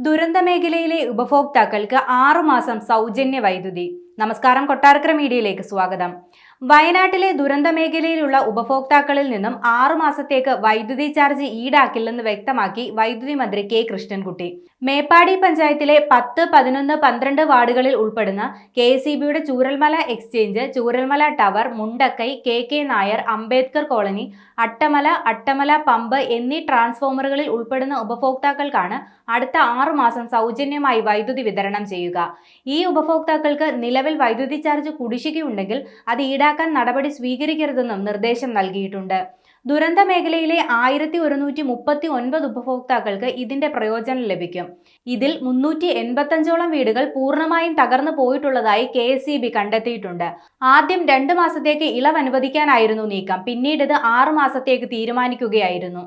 ദുരന്തമേഖലയിലെ ഉപഭോക്താക്കൾക്ക് 6 മാസം സൗജന്യ വൈദ്യുതി. നമസ്കാരം, കൊട്ടാരക്കര മീഡിയയിലേക്ക് സ്വാഗതം. വയനാട്ടിലെ ദുരന്തമേഖലയിലുള്ള ഉപഭോക്താക്കളിൽ നിന്നും 6 മാസത്തേക്ക് വൈദ്യുതി ചാർജ് ഈടാക്കില്ലെന്ന് വ്യക്തമാക്കി വൈദ്യുതി മന്ത്രി കെ കൃഷ്ണൻകുട്ടി. മേപ്പാടി പഞ്ചായത്തിലെ 10, 11, 12 വാർഡുകളിൽ ഉൾപ്പെടുന്ന KSEBിയുടെ Chooralmala exchange, Chooralmala tower, Mundakkai, KK Nair, Ambedkar colony, Attamala pump എന്നീ ട്രാൻസ്ഫോമറുകളിൽ ഉൾപ്പെടുന്ന ഉപഭോക്താക്കൾക്കാണ് അടുത്ത 6 മാസം സൗജന്യമായി വൈദ്യുതി വിതരണം ചെയ്യുക. ഈ ഉപഭോക്താക്കൾക്ക് നിലവിൽ വൈദ്യുതി ചാർജ് കുടിശ്ശികയുണ്ടെങ്കിൽ അത് ഈടാക്കാൻ നടപടി സ്വീകരിക്കരുതെന്നും നിർദ്ദേശം നൽകിയിട്ടുണ്ട്. ദുരന്ത മേഖലയിലെ 1139 ഉപഭോക്താക്കൾക്ക് ഇതിന്റെ പ്രയോജനം ലഭിക്കും. ഇതിൽ 385ഓളം വീടുകൾ പൂർണ്ണമായും തകർന്നു പോയിട്ടുള്ളതായി KSEB കണ്ടെത്തിയിട്ടുണ്ട്. ആദ്യം 2 മാസത്തേക്ക് ഇളവ് അനുവദിക്കാനായിരുന്നു നീക്കം. പിന്നീട് ഇത് 6 മാസത്തേക്ക് തീരുമാനിക്കുകയായിരുന്നു.